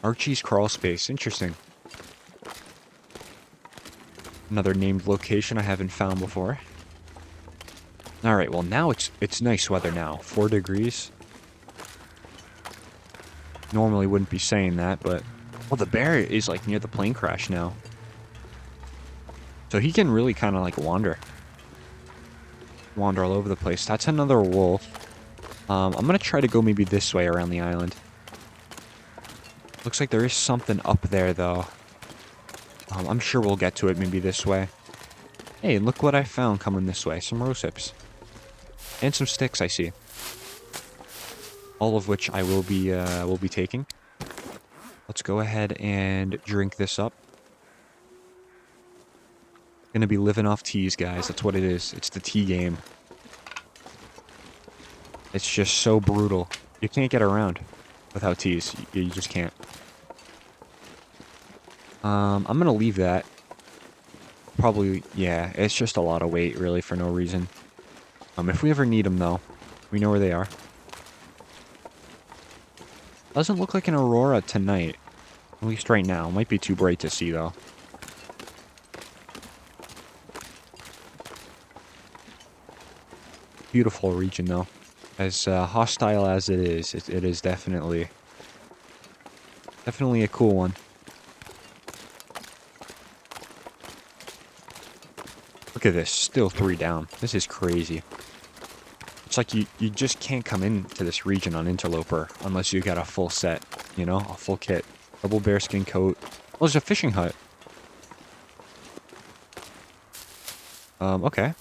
Archie's crawl space. Interesting. Another named location I haven't found before. Alright, well now it's nice weather now. 4 degrees. Normally wouldn't be saying that, but... Well, the bear is like near the plane crash now. So he can really kind of like wander all over the place. That's another wolf. I'm going to try to go maybe this way around the island. Looks like there is something up there, though. I'm sure we'll get to it maybe this way. Hey, look what I found coming this way. Some rose hips. And some sticks, I see. All of which I will be taking. Let's go ahead and drink this up. Gonna be living off teas, guys. That's what it is. It's the tea game. It's just so brutal. You can't get around without teas. You just can't. I'm gonna leave that. Probably, yeah. It's just a lot of weight, really, for no reason. If we ever need them, though, we know where they are. Doesn't look like an aurora tonight. At least right now. Might be too bright to see, though. Beautiful region, though. As hostile as it is definitely a cool one. Look at this, still 3 down. This is crazy. It's like you just can't come into this region on Interloper unless you got a full set, you know, a full kit. Double bearskin coat. Well, there's a fishing hut. Okay.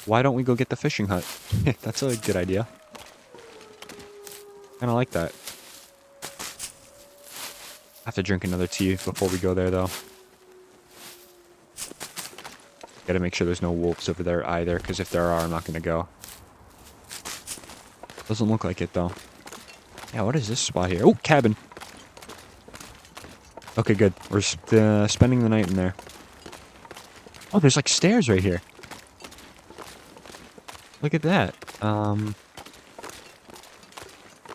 Why don't we go get the fishing hut? That's a good idea. Kind of like that. I have to drink another tea before we go there, though. Gotta make sure there's no wolves over there either, because if there are, I'm not gonna go. Doesn't look like it, though. Yeah, what is this spot here? Oh, cabin. Okay, good. We're spending the night in there. Oh, there's like stairs right here. Look at that.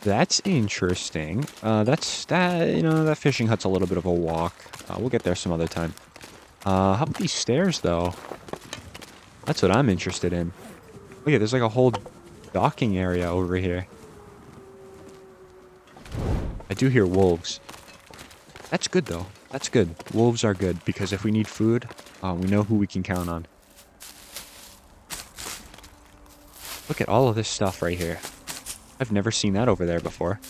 That's interesting. That fishing hut's a little bit of a walk. We'll get there some other time. How about these stairs, though? That's what I'm interested in. Look at, there's like a whole docking area over here. I do hear wolves. That's good, though. That's good. Wolves are good, because if we need food, we know who we can count on. Look at all of this stuff right here. I've never seen that over there before.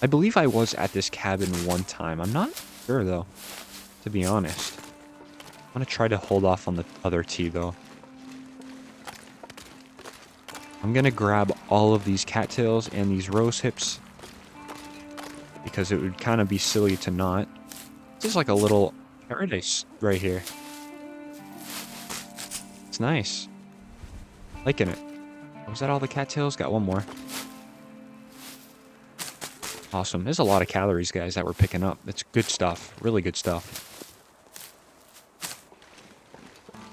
I believe I was at this cabin one time. I'm not sure, though, to be honest. I'm going to try to hold off on the other tea, though. I'm going to grab all of these cattails and these rose hips, because it would kind of be silly to not. This is like a little paradise right here. It's nice. Liking it. Was that all the cattails? Got one more. Awesome. There's a lot of calories, guys, that we're picking up. It's good stuff. Really good stuff.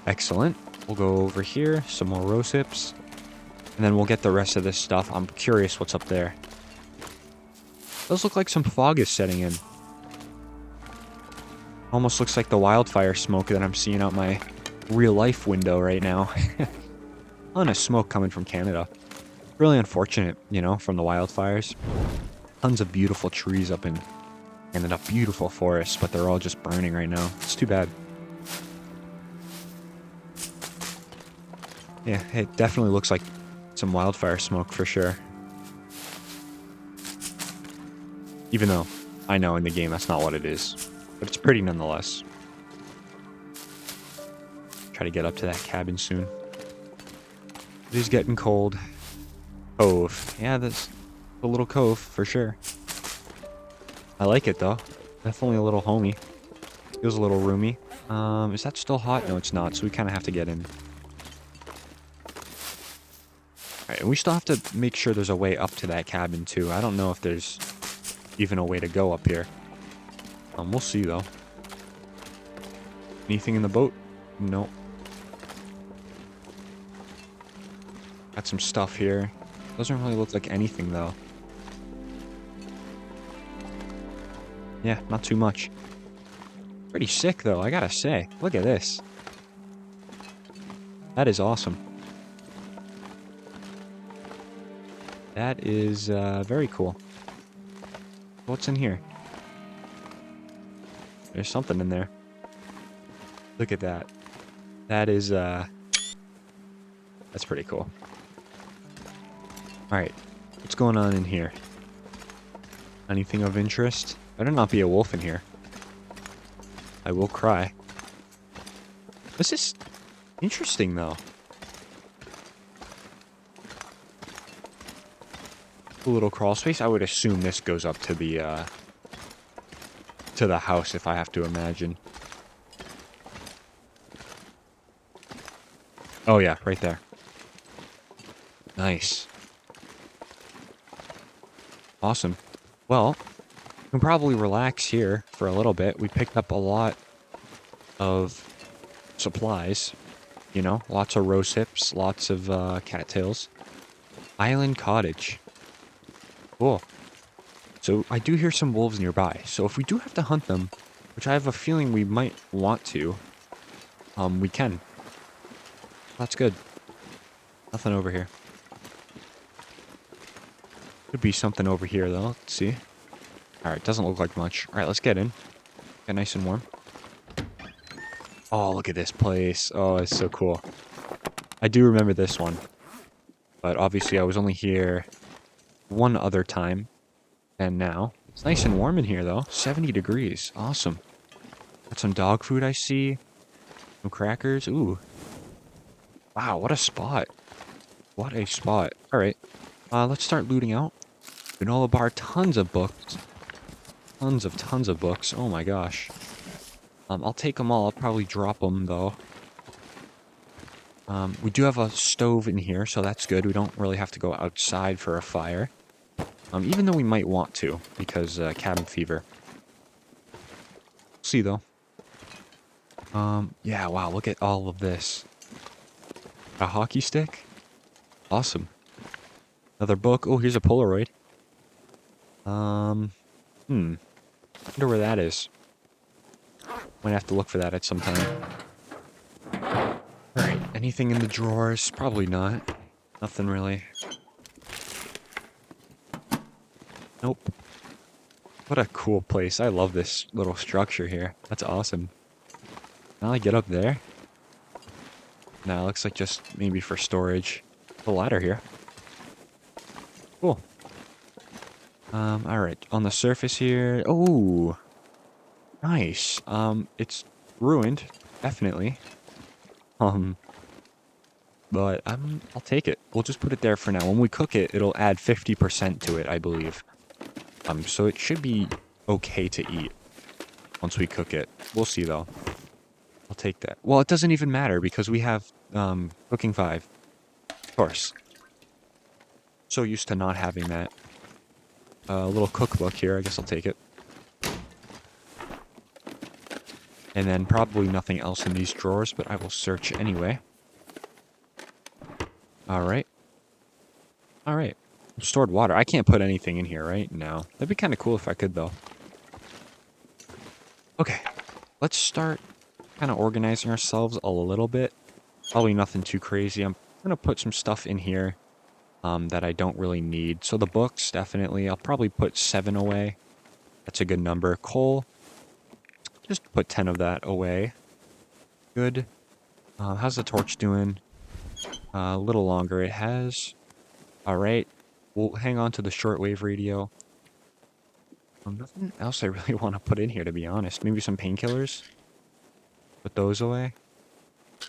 Excellent. We'll go over here. Some more rose hips. And then we'll get the rest of this stuff. I'm curious what's up there. Those look like some fog is setting in. Almost looks like the wildfire smoke that I'm seeing out my real-life window right now. Ton of smoke coming from Canada. Really unfortunate, you know, from the wildfires. Tons of beautiful trees up in Canada. Beautiful forests, but they're all just burning right now. It's too bad. Yeah, it definitely looks like some wildfire smoke for sure. Even though I know in the game that's not what it is. But it's pretty nonetheless. Try to get up to that cabin soon. It is getting cold. Cove. Yeah, that's a little cove for sure. I like it though. Definitely a little homey. Feels a little roomy. Is that still hot? No, it's not, so we kind of have to get in. Alright, and we still have to make sure there's a way up to that cabin too. I don't know if there's even a way to go up here. We'll see though. Anything in the boat? No. Got some stuff here. Doesn't really look like anything though. Yeah, not too much. Pretty sick though, I gotta say. Look at this. That is awesome. That is very cool. What's in here? There's something in there. Look at that. That is that's pretty cool. Alright, what's going on in here? Anything of interest? Better not be a wolf in here. I will cry. This is interesting, though. A little crawl space. I would assume this goes up to the house, if I have to imagine. Oh yeah, right there. Nice. Awesome. Well, we can probably relax here for a little bit. We picked up a lot of supplies. You know, lots of rose hips, lots of cattails. Island cottage. Cool. So I do hear some wolves nearby. So if we do have to hunt them, which I have a feeling we might want to, we can. That's good. Nothing over here. Could be something over here, though. Let's see. Alright, doesn't look like much. Alright, let's get in. Get nice and warm. Oh, look at this place. Oh, it's so cool. I do remember this one. But obviously I was only here one other time. And now. It's nice and warm in here, though. 70 degrees. Awesome. Got some dog food, I see. Some crackers. Ooh. Wow, what a spot. What a spot. Alright. Let's start looting out. Granola bar, tons of books. Tons of books. Oh my gosh. I'll take them all. I'll probably drop them, though. We do have a stove in here, so that's good. We don't really have to go outside for a fire. Even though we might want to, because cabin fever. See, though. Yeah, wow, look at all of this. A hockey stick? Awesome. Another book. Oh, here's a Polaroid. Wonder where that is. Might have to look for that at some time. Alright, anything in the drawers? Probably not. Nothing really. Nope. What a cool place. I love this little structure here. That's awesome. Now I get up there. Nah, looks like just maybe for storage. The ladder here. Cool. Alright. On the surface here. Oh! Nice. It's ruined. Definitely. But I'll take it. We'll just put it there for now. When we cook it, it'll add 50% to it, I believe. So it should be okay to eat once we cook it. We'll see, though. I'll take that. Well, it doesn't even matter because we have, cooking 5. Of course. So used to not having that. Little cookbook here. I guess I'll take it. And then probably nothing else in these drawers, but I will search anyway. Alright. Alright. Stored water. I can't put anything in here, right? No. That'd be kind of cool if I could, though. Okay. Let's start kind of organizing ourselves a little bit. Probably nothing too crazy. I'm going to put some stuff in here that I don't really need. So the books, definitely. I'll probably put 7 away. That's a good number. Coal. Just put 10 of that away. Good. How's the torch doing? A little longer it has. Alright. We'll hang on to the shortwave radio. Nothing else I really want to put in here, to be honest. Maybe some painkillers? Put those away.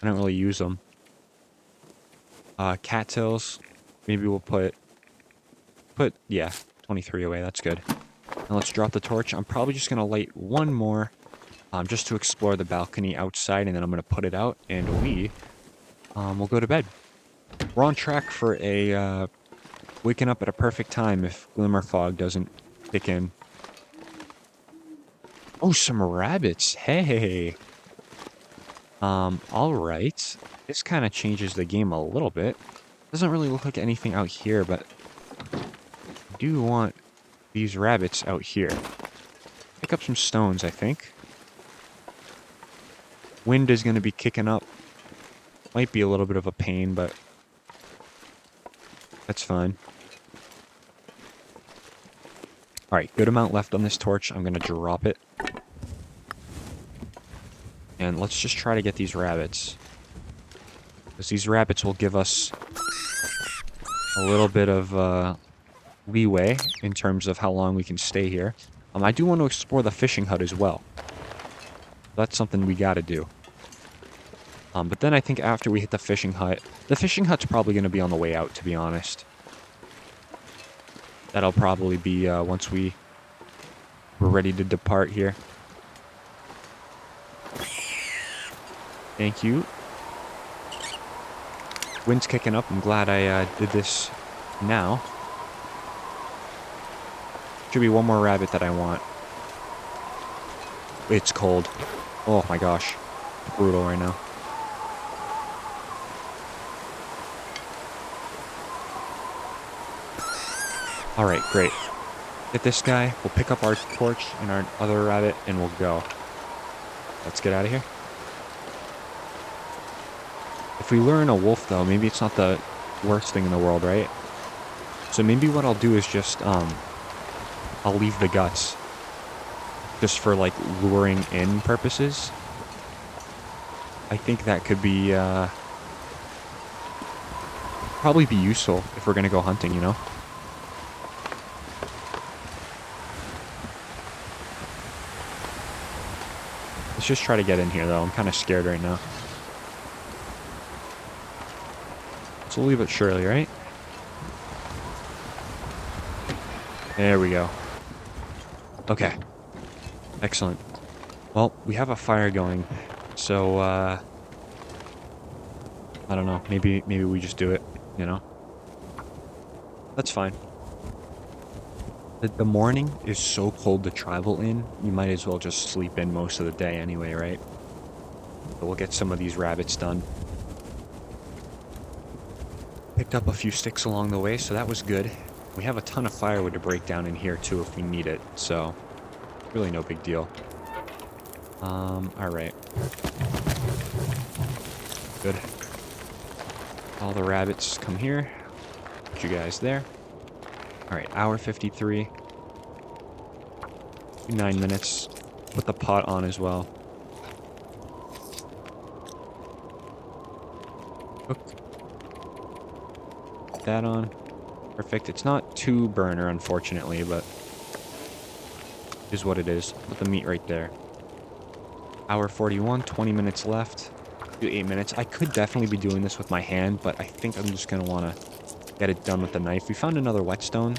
I don't really use them. Cattails. Maybe we'll put, yeah, 23 away. That's good. Now let's drop the torch. I'm probably just going to light one more just to explore the balcony outside, and then I'm going to put it out, and we'll go to bed. We're on track for a waking up at a perfect time if Glimmer Fog doesn't kick in. Oh, some rabbits. Hey. Alright. This kind of changes the game a little bit. Doesn't really look like anything out here, but I do want these rabbits out here. Pick up some stones, I think. Wind is going to be kicking up. Might be a little bit of a pain, but that's fine. Alright, good amount left on this torch. I'm going to drop it. And let's just try to get these rabbits. Because these rabbits will give us a little bit of leeway in terms of how long we can stay here. I do want to explore the fishing hut as well. That's something we gotta do. But then I think after we hit the fishing hut's probably going to be on the way out, to be honest. That'll probably be once we're ready to depart here. Thank you. Wind's kicking up. I'm glad I did this now. Should be one more rabbit that I want. It's cold. Oh my gosh. Brutal right now. Alright, great. Get this guy. We'll pick up our torch and our other rabbit and we'll go. Let's get out of here. If we lure in a wolf, though, maybe it's not the worst thing in the world, right? So maybe what I'll do is just, I'll leave the guts. Just for, like, luring in purposes. I think that could be, probably be useful if we're gonna go hunting, you know? Let's just try to get in here, though. I'm kind of scared right now. Slowly but surely, right? There we go. Okay. Excellent. Well, we have a fire going, so, I don't know. Maybe we just do it, you know? That's fine. The morning is so cold to travel in, you might as well just sleep in most of the day anyway, right? So we'll get some of these rabbits done. Picked up a few sticks along the way, so that was good. We have a ton of firewood to break down in here too if we need it, so really no big deal. Alright. Good. All the rabbits come here. Put you guys there. Alright, hour 53. 9 minutes. Put the pot on as well. Cooked. Put that on. Perfect. It's not too burner, unfortunately, but it is what it is. Put the meat right there. Hour 41, 20 minutes left. Do 8 minutes. I could definitely be doing this with my hand, but I think I'm just going to want to get it done with the knife. We found another whetstone,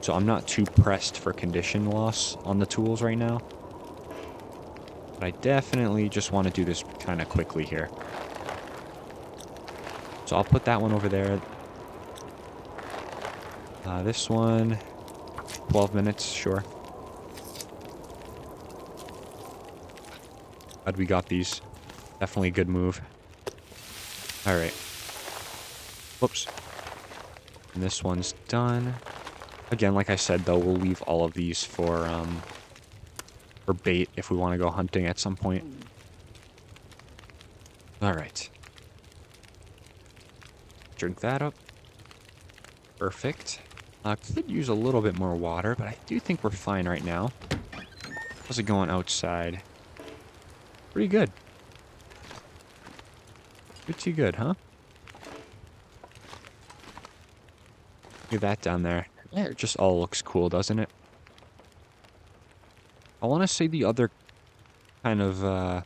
so I'm not too pressed for condition loss on the tools right now. But I definitely just want to do this kind of quickly here. So I'll put that one over there. This one, 12 minutes, sure. Glad we got these. Definitely a good move. Alright. Whoops. And this one's done. Again, like I said, though, we'll leave all of these for bait if we want to go hunting at some point. Alright. Drink that up. Perfect. Could use a little bit more water, but I do think we're fine right now. How's it going outside? Pretty good. Pretty good, huh? Look at that down there. Yeah, it just all looks cool, doesn't it? I want to say the other kind of, the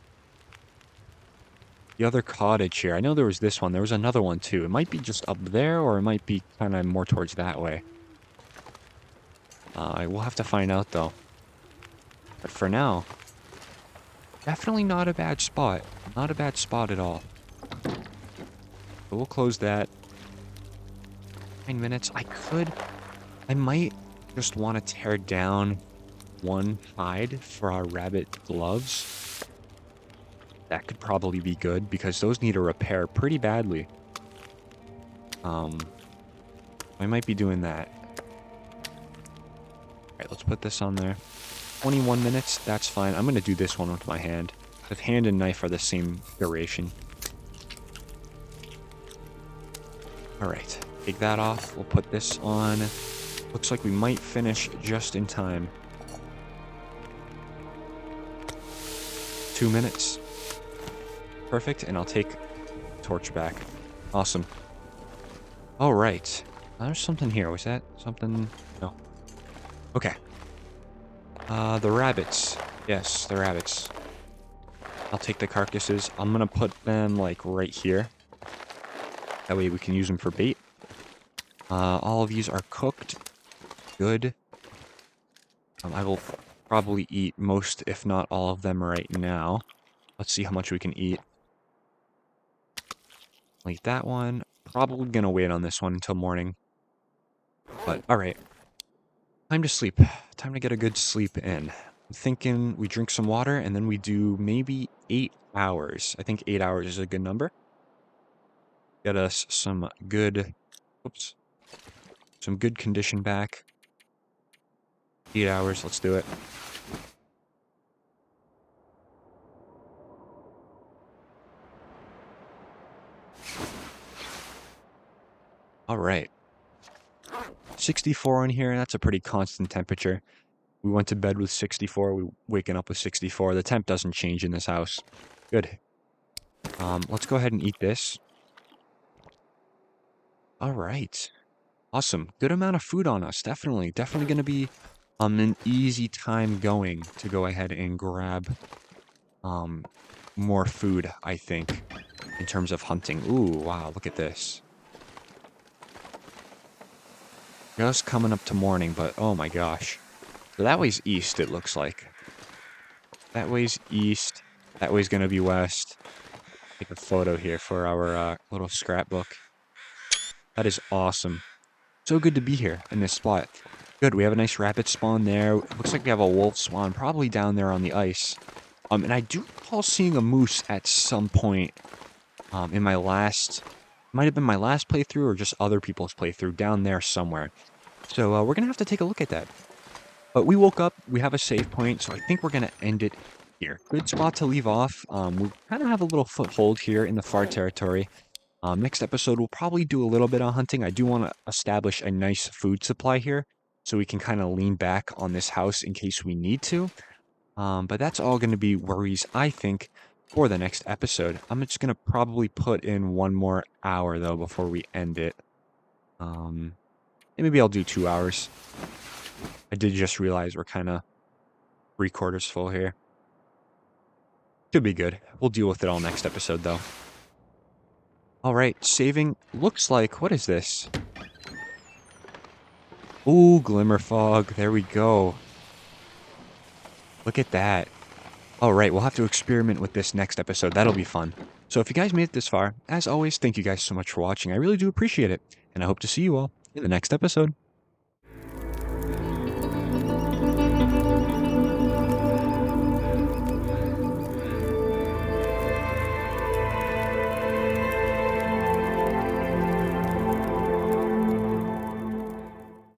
other cottage here. I know there was this one. There was another one, too. It might be just up there, or it might be kind of more towards that way. We'll have to find out, though. But for now, definitely not a bad spot. Not a bad spot at all. But we'll close that. 9 minutes. I might just want to tear down one hide for our rabbit gloves. That could probably be good because those need a repair pretty badly. I might be doing that. Alright, let's put this on there. 21 minutes, that's fine. I'm going to do this one with my hand. Because hand and knife are the same duration. Alright, take that off. We'll put this on. Looks like we might finish just in time. 2 minutes. Perfect, and I'll take torch back. Awesome. Alright. There's something here. Was that something? No. Okay. The rabbits. Yes, the rabbits. I'll take the carcasses. I'm gonna put them, like, right here. That way we can use them for bait. All of these are cooked. Good. I will probably eat most, if not all of them right now. Let's see how much we can eat. Like that one. Probably gonna wait on this one until morning. But, alright. Time to sleep. Time to get a good sleep in. I'm thinking we drink some water and then we do maybe 8 hours. I think 8 hours is a good number. Get us some good... Whoops. Some good condition back. 8 hours, let's do it. Alright. 64 in here, that's a pretty constant temperature. We went to bed with 64, we're waking up with 64. The temp doesn't change in this house. Good. Let's go ahead and eat this. Alright. Awesome. Good amount of food on us, definitely. Definitely going to be an easy time going to go ahead and grab more food, I think, in terms of hunting. Ooh, wow, look at this. Just coming up to morning, but oh my gosh. So that way's east, it looks like. That way's east. That way's gonna be west. Take a photo here for our little scrapbook. That is awesome. So good to be here in this spot. Good, we have a nice rabbit spawn there. Looks like we have a wolf spawn probably down there on the ice. And I do recall seeing a moose at some point in my last, might have been my last playthrough or just other people's playthrough down there somewhere. So we're gonna have to take a look at that. But we woke up, we have a save point, so I think we're gonna end it here. Good spot to leave off. We kind of have a little foothold here in the far territory. Next episode, we'll probably do a little bit of hunting. I do want to establish a nice food supply here so we can kind of lean back on this house in case we need to. But that's all going to be worries, I think, for the next episode. I'm just going to probably put in 1 more hour, though, before we end it. And maybe I'll do 2 hours. I did just realize we're kind of 3/4 full here. Should be good. We'll deal with it all next episode, though. All right, saving. Looks like, what is this? Ooh, glimmer fog. There we go. Look at that. All right, we'll have to experiment with this next episode. That'll be fun. So if you guys made it this far, as always, thank you guys so much for watching. I really do appreciate it. And I hope to see you all in the next episode.